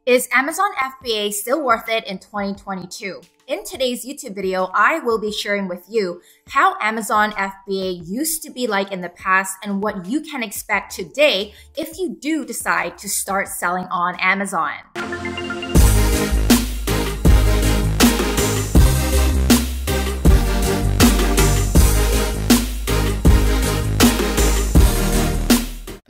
Is Amazon FBA still worth it in 2022? In today's YouTube video, I will be sharing with you how Amazon FBA used to be like in the past and what you can expect today if you do decide to start selling on Amazon.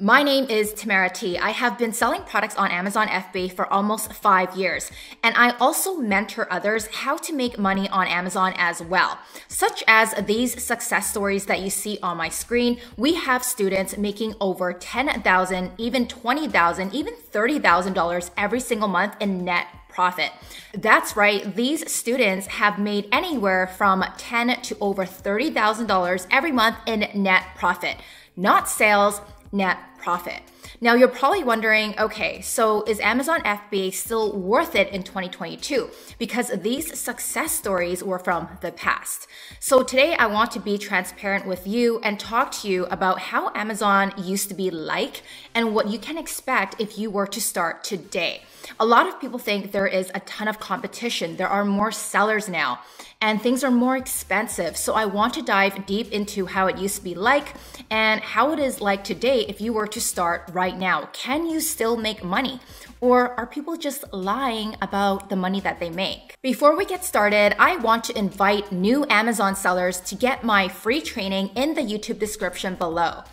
My name is Tamara T. I have been selling products on Amazon FBA for almost 5 years, and I also mentor others how to make money on Amazon as well. Such as these success stories that you see on my screen, we have students making over $10,000, even $20,000, even $30,000 every single month in net profit. That's right, these students have made anywhere from $10,000 to over $30,000 every month in net profit, not sales, net profit. Now you're probably wondering, okay, so is Amazon FBA still worth it in 2022? Because these success stories were from the past. So today I want to be transparent with you and talk to you about how Amazon used to be like and what you can expect if you were to start today. A lot of people think there is a ton of competition. There are more sellers now and things are more expensive. So I want to dive deep into how it used to be like and how it is like today if you were to start right now. Can you still make money? Or are people just lying about the money that they make? Before we get started, I want to invite new Amazon sellers to get my free training in the YouTube description below.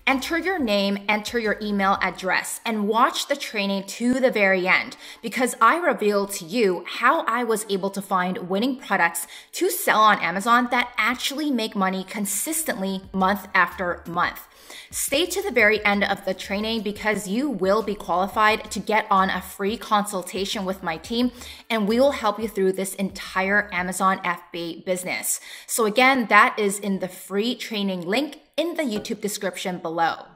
Enter your name, enter your email address, and watch the training to the very end because I reveal to you how I was able to find winning products to sell on Amazon that actually make money consistently month after month. Stay to the very end of the training because you will be qualified to get on a free consultation with my team and we will help you through this entire Amazon FBA business. So again, that is in the free training link in the YouTube description below.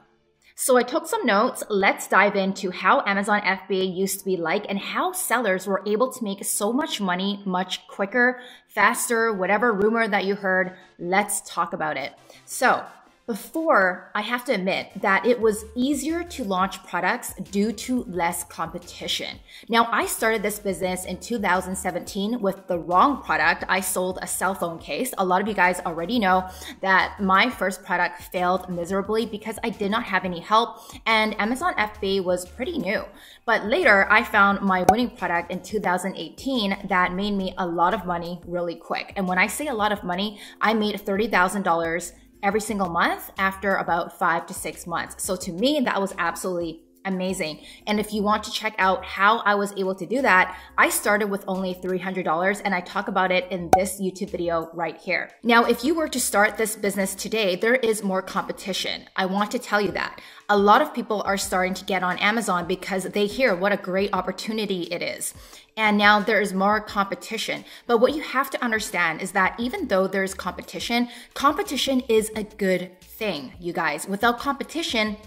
So I took some notes. Let's dive into how Amazon FBA used to be like and how sellers were able to make so much money much quicker, faster, whatever rumor that you heard, let's talk about it. So before, I have to admit that it was easier to launch products due to less competition. Now, I started this business in 2017 with the wrong product. I sold a cell phone case. A lot of you guys already know that my first product failed miserably because I did not have any help and Amazon FBA was pretty new. But later, I found my winning product in 2018 that made me a lot of money really quick. And when I say a lot of money, I made $30,000 every single month after about 5 to 6 months. So to me, that was absolutely amazing. And if you want to check out how I was able to do that, I started with only $300 and I talk about it in this YouTube video right here. Now, if you were to start this business today, there is more competition. I want to tell you that. A lot of people are starting to get on Amazon because they hear what a great opportunity it is. And now there is more competition. But what you have to understand is that even though there's competition, competition is a good thing, you guys. Without competition,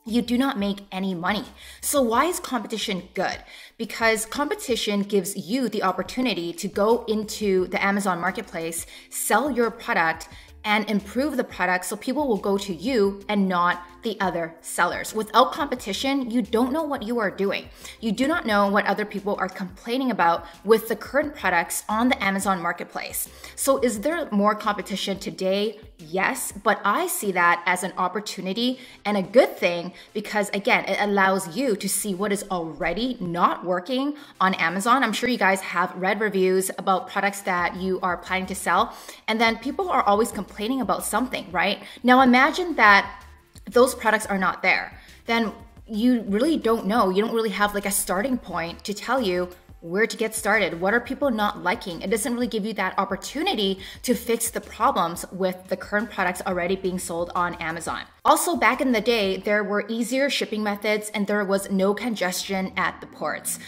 you do not make any money. So why is competition good? Because competition gives you the opportunity to go into the Amazon marketplace, sell your product, and improve the product so people will go to you and not the other sellers. Without competition, you don't know what you are doing. You do not know what other people are complaining about with the current products on the Amazon marketplace. So is there more competition today? Yes, but I see that as an opportunity and a good thing because again, it allows you to see what is already not working on Amazon. I'm sure you guys have read reviews about products that you are planning to sell, and then people are always complaining about something, right? Now imagine that those products are not there. Then you really don't know. You don't really have like a starting point to tell you where to get started. What are people not liking? It doesn't really give you that opportunity to fix the problems with the current products already being sold on Amazon. Also, back in the day, there were easier shipping methods and there was no congestion at the ports.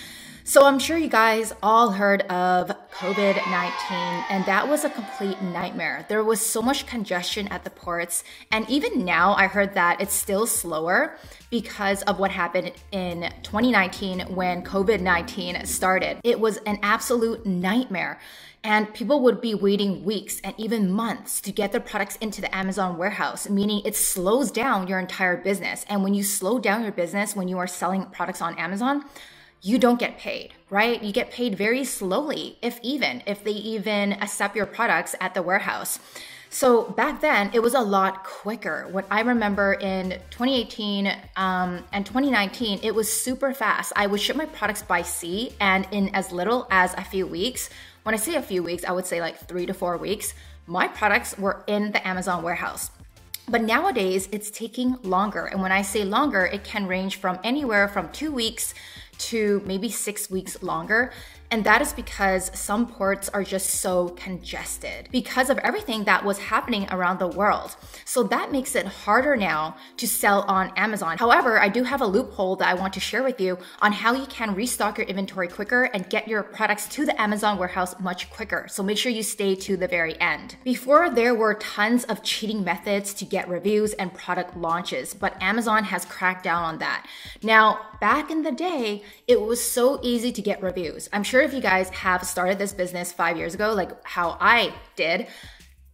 So I'm sure you guys all heard of COVID-19 and that was a complete nightmare. There was so much congestion at the ports and even now I heard that it's still slower because of what happened in 2019 when COVID-19 started. It was an absolute nightmare. And people would be waiting weeks and even months to get their products into the Amazon warehouse, meaning it slows down your entire business. And when you slow down your business, when you are selling products on Amazon, you don't get paid, right? You get paid very slowly, if they even accept your products at the warehouse. So back then, it was a lot quicker. What I remember in 2018 and 2019, it was super fast. I would ship my products by sea, and in as little as a few weeks, when I say a few weeks, I would say like 3 to 4 weeks, my products were in the Amazon warehouse. But nowadays, it's taking longer. And when I say longer, it can range from anywhere from 2 weeks to maybe 6 weeks longer. And that is because some ports are just so congested because of everything that was happening around the world. So that makes it harder now to sell on Amazon. However, I do have a loophole that I want to share with you on how you can restock your inventory quicker and get your products to the Amazon warehouse much quicker. So make sure you stay to the very end. Before, there were tons of cheating methods to get reviews and product launches, but Amazon has cracked down on that. Now, back in the day, it was so easy to get reviews. I'm sure if you guys have started this business 5 years ago, like how I did,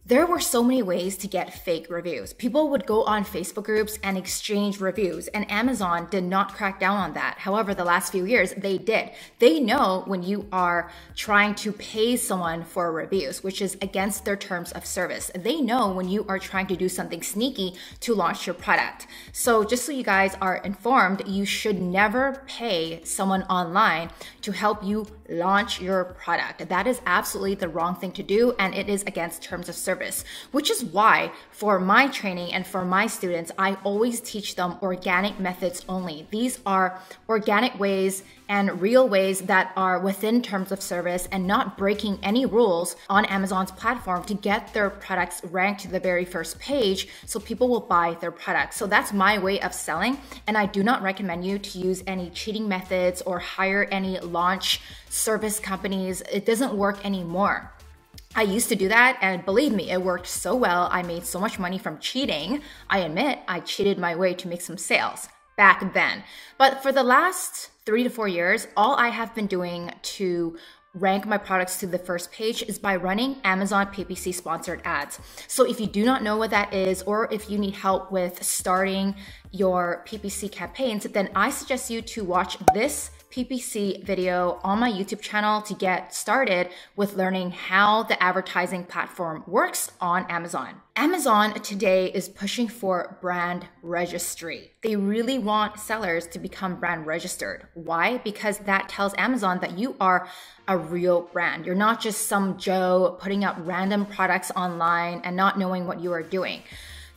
there were so many ways to get fake reviews. People would go on Facebook groups and exchange reviews, and Amazon did not crack down on that. However, the last few years, they did. They know when you are trying to pay someone for reviews, which is against their terms of service. They know when you are trying to do something sneaky to launch your product. So just so you guys are informed, you should never pay someone online to help you launch your product. That is absolutely the wrong thing to do, and it is against terms of service. Which is why for my training and for my students, I always teach them organic methods only. These are organic ways and real ways that are within terms of service and not breaking any rules on Amazon's platform to get their products ranked to the very first page so people will buy their products. So that's my way of selling, and I do not recommend you to use any cheating methods or hire any launch service companies. It doesn't work anymore. I used to do that, and believe me, it worked so well. I made so much money from cheating. I admit I cheated my way to make some sales back then. But for the last 3 to 4 years, all I have been doing to rank my products to the first page is by running Amazon PPC sponsored ads. So if you do not know what that is, or if you need help with starting your PPC campaigns, then I suggest you to watch this PPC video on my YouTube channel to get started with learning how the advertising platform works on Amazon. Amazon today is pushing for brand registry. They really want sellers to become brand registered. Why? Because that tells Amazon that you are a real brand. You're not just some Joe putting up random products online and not knowing what you are doing.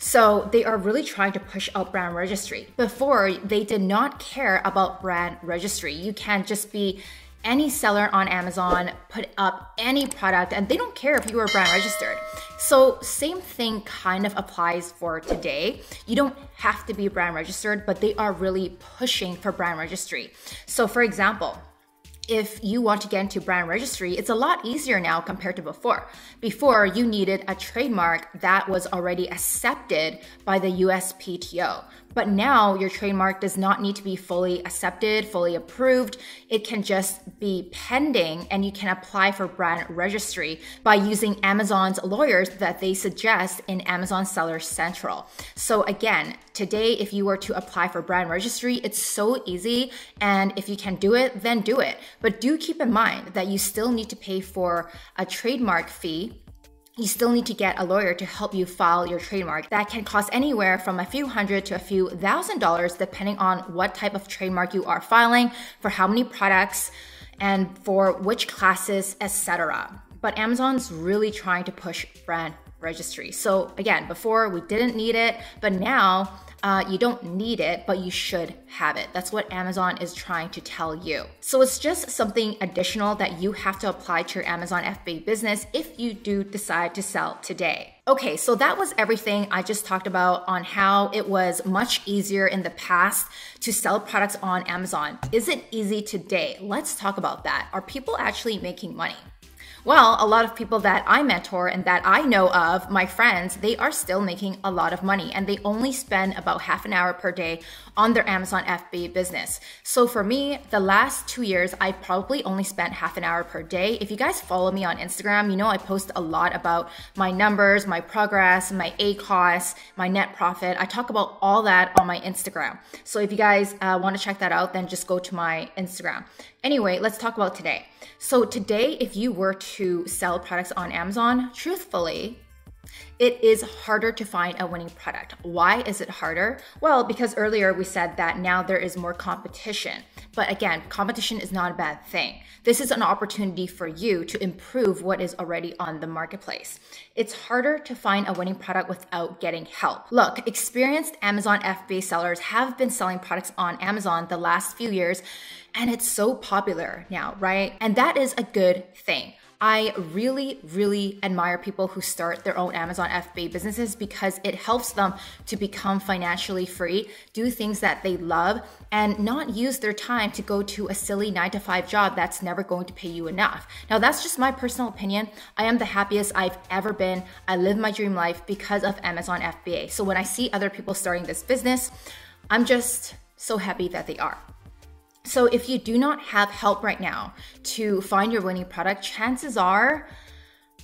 So they are really trying to push out brand registry. Before, they did not care about brand registry. You can just be any seller on Amazon, put up any product, and they don't care if you are brand registered. So same thing kind of applies for today. You don't have to be brand registered, but they are really pushing for brand registry. So for example, if you want to get into brand registry, it's a lot easier now compared to before. Before, you needed a trademark that was already accepted by the USPTO. But now your trademark does not need to be fully accepted, fully approved. It can just be pending, and you can apply for brand registry by using Amazon's lawyers that they suggest in Amazon Seller Central. So again, today, if you were to apply for brand registry, it's so easy. And if you can do it, then do it. But do keep in mind that you still need to pay for a trademark fee. You still need to get a lawyer to help you file your trademark. That can cost anywhere from a few hundred to a few $1,000s depending on what type of trademark you are filing, for how many products, and for which classes, etc. But Amazon's really trying to push brand registry. So again, before we didn't need it, but now you don't need it, but you should have it. That's what Amazon is trying to tell you. So it's just something additional that you have to apply to your Amazon FBA business if you do decide to sell today. Okay, so that was everything I just talked about on how it was much easier in the past to sell products on Amazon. Is it easy today? Let's talk about that. Are people actually making money? Well, a lot of people that I mentor and that I know of, my friends, they are still making a lot of money and they only spend about half an hour per day on their Amazon FBA business. So for me, the last 2 years, I probably only spent half an hour per day. If you guys follow me on Instagram, you know I post a lot about my numbers, my progress, my ACOS, my net profit. I talk about all that on my Instagram. So if you guys want to check that out, then just go to my Instagram. Anyway, let's talk about today. So today, if you were to sell products on Amazon, truthfully, it is harder to find a winning product. Why is it harder? Well, because earlier we said that now there is more competition. But again, competition is not a bad thing. This is an opportunity for you to improve what is already on the marketplace. It's harder to find a winning product without getting help. Look, experienced Amazon FBA sellers have been selling products on Amazon the last few years, and it's so popular now, right? And that is a good thing. I really admire people who start their own Amazon FBA businesses because it helps them to become financially free, do things that they love, and not use their time to go to a silly 9-to-5 job that's never going to pay you enough. Now, that's just my personal opinion. I am the happiest I've ever been. I live my dream life because of Amazon FBA. So when I see other people starting this business, I'm just so happy that they are. So if you do not have help right now to find your winning product, chances are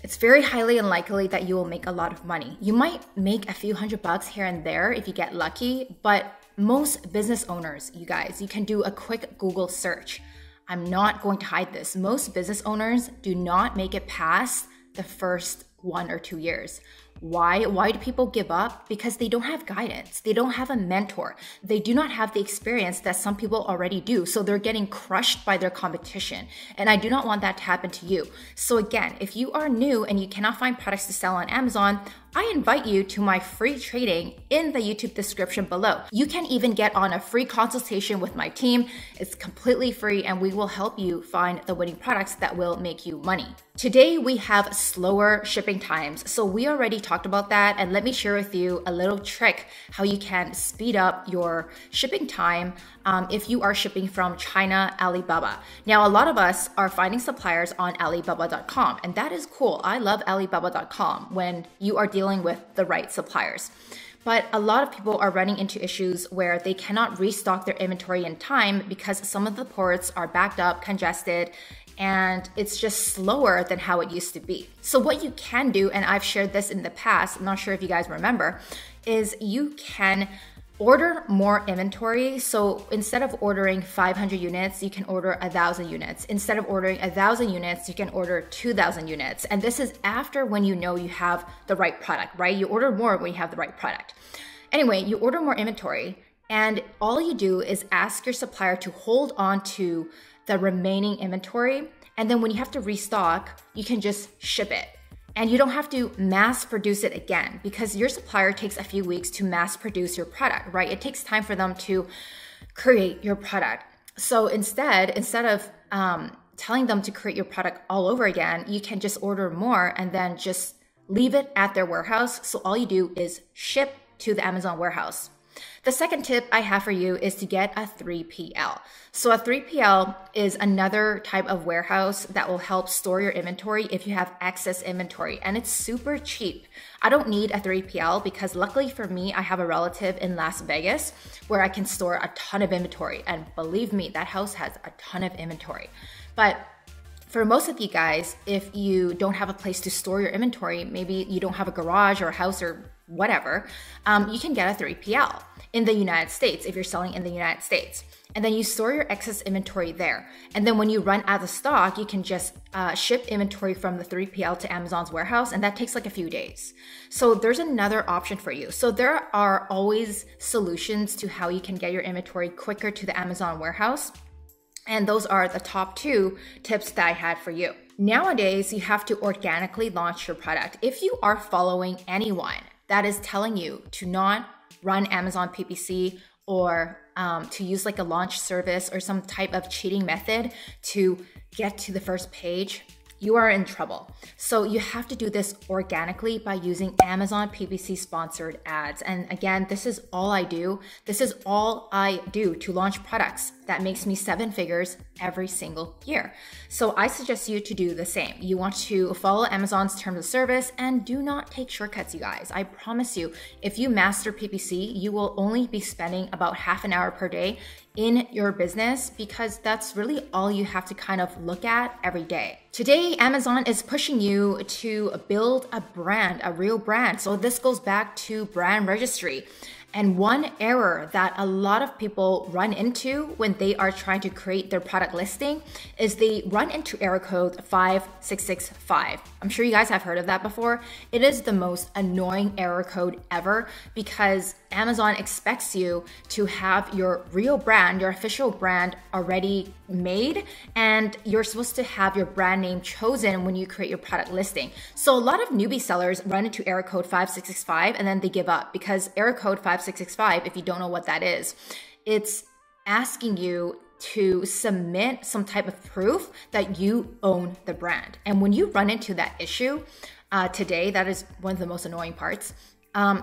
it's very highly unlikely that you will make a lot of money. You might make a few $100 here and there if you get lucky, but most business owners, you guys, you can do a quick Google search. I'm not going to hide this. Most business owners do not make it past the first 1 or 2 years. Why? Why do people give up? Because they don't have guidance. They don't have a mentor. They do not have the experience that some people already do. So they're getting crushed by their competition. And I do not want that to happen to you. So again, if you are new and you cannot find products to sell on Amazon, I invite you to my free training in the YouTube description below. You can even get on a free consultation with my team. It's completely free and we will help you find the winning products that will make you money. Today, we have slower shipping times. So we already talked about that, and let me share with you a little trick how you can speed up your shipping time if you are shipping from China, Alibaba. Now, a lot of us are finding suppliers on Alibaba.com, and that is cool. I love Alibaba.com when you are dealing with the right suppliers. But a lot of people are running into issues where they cannot restock their inventory in time because some of the ports are backed up, congested, and it's just slower than how it used to be. So what you can do, and I've shared this in the past, I'm not sure if you guys remember, is you can order more inventory. So instead of ordering 500 units, you can order 1,000 units. Instead of ordering 1,000 units, you can order 2,000 units. And this is after when you know you have the right product, right? You order more when you have the right product. Anyway, you order more inventory, and all you do is ask your supplier to hold on to the remaining inventory. And then when you have to restock, you can just ship it. And you don't have to mass produce it again because your supplier takes a few weeks to mass produce your product, right? It takes time for them to create your product. So instead of telling them to create your product all over again, you can just order more and then just leave it at their warehouse. So all you do is ship to the Amazon warehouse. The second tip I have for you is to get a 3PL. So a 3PL is another type of warehouse that will help store your inventory if you have excess inventory, and it's super cheap. I don't need a 3PL because luckily for me, I have a relative in Las Vegas where I can store a ton of inventory, and believe me, that house has a ton of inventory. But for most of you guys, if you don't have a place to store your inventory, maybe you don't have a garage or a house or whatever, you can get a 3PL in the United States if you're selling in the United States. And then you store your excess inventory there. And then when you run out of stock, you can just ship inventory from the 3PL to Amazon's warehouse, and that takes like a few days. So there's another option for you. So there are always solutions to how you can get your inventory quicker to the Amazon warehouse. And those are the top 2 tips that I had for you. Nowadays, you have to organically launch your product. If you are following anyone that is telling you to not run Amazon PPC or to use like a launch service or some type of cheating method to get to the first page, you are in trouble. So you have to do this organically by using Amazon PPC sponsored ads. And again, this is all I do. This is all I do to launch products. that makes me 7 figures every single year. So I suggest you to do the same. You want to follow Amazon's terms of service and do not take shortcuts, you guys. I promise you, if you master PPC, you will only be spending about half an hour per day in your business, because that's really all you have to kind of look at every day. Today, Amazon is pushing you to build a brand, a real brand. So this goes back to brand registry. And one error that a lot of people run into when they are trying to create their product listing is they run into error code 5665. I'm sure you guys have heard of that before. It is the most annoying error code ever, because Amazon expects you to have your real brand, your official brand already made, and you're supposed to have your brand name chosen when you create your product listing. So a lot of newbie sellers run into error code 5665 and then they give up, because error code 5665, if you don't know what that is, it's asking you to submit some type of proof that you own the brand. And when you run into that issue today, that is one of the most annoying parts.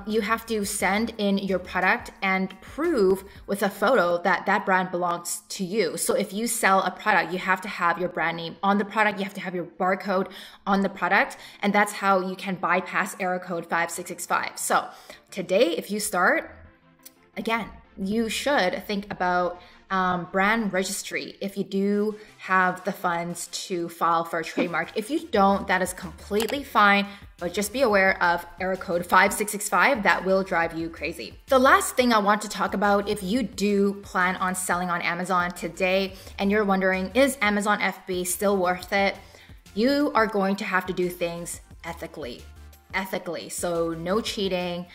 You have to send in your product and prove with a photo that that brand belongs to you. So if you sell a product, you have to have your brand name on the product. You have to have your barcode on the product. And that's how you can bypass error code 5665. So today, if you start, again, you should think about brand registry if you do have the funds to file for a trademark. If you don't, that is completely fine, but just be aware of error code 5665. That will drive you crazy. The last thing I want to talk about, if you do plan on selling on Amazon today and you're wondering, is Amazon FBA still worth it? You are going to have to do things ethically. So no cheating,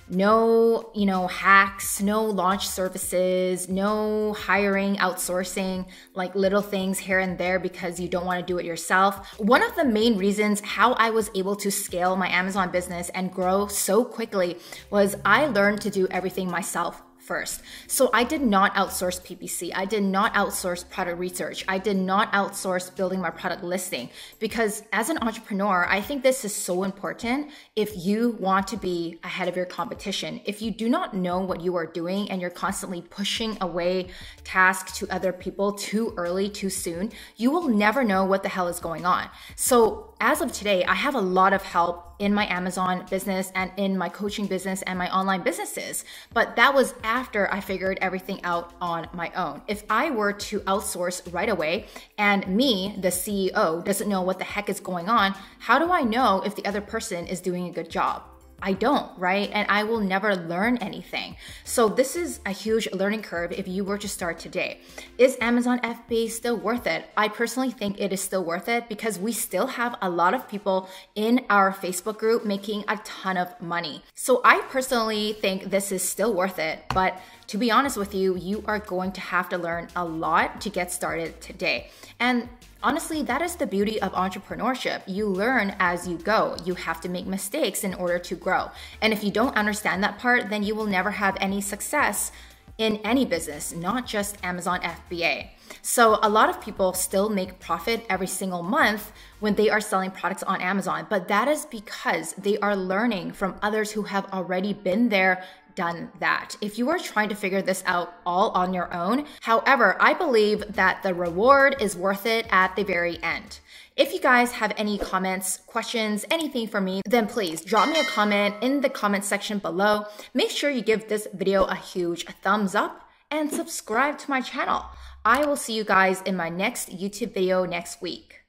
no, hacks, no launch services, no hiring, outsourcing, like little things here and there because you don't want to do it yourself. One of the main reasons how I was able to scale my Amazon business and grow so quickly was I learned to do everything myself first. So I did not outsource PPC. I did not outsource product research. I did not outsource building my product listing, because as an entrepreneur, I think this is so important if you want to be ahead of your competition. If you do not know what you are doing and you're constantly pushing away tasks to other people too early, too soon, you will never know what the hell is going on. So as of today, I have a lot of help in my Amazon business and in my coaching business and my online businesses. But that was after I figured everything out on my own. If I were to outsource right away and me, the CEO, doesn't know what the heck is going on, how do I know if the other person is doing a good job? I don't, right? And I will never learn anything. So this is a huge learning curve if you were to start today. Is Amazon FBA still worth it? I personally think it is still worth it because we still have a lot of people in our Facebook group making a ton of money. So I personally think this is still worth it, but to be honest with you, you are going to have to learn a lot to get started today. And honestly, that is the beauty of entrepreneurship. You learn as you go. You have to make mistakes in order to grow. And if you don't understand that part, then you will never have any success in any business, not just Amazon FBA. So a lot of people still make profit every single month when they are selling products on Amazon, but that is because they are learning from others who have already been there, done that. If you are trying to figure this out all on your own, however, I believe that the reward is worth it at the very end. If you guys have any comments, questions, anything for me, then please drop me a comment in the comment section below. Make sure you give this video a huge thumbs up and subscribe to my channel. I will see you guys in my next YouTube video next week.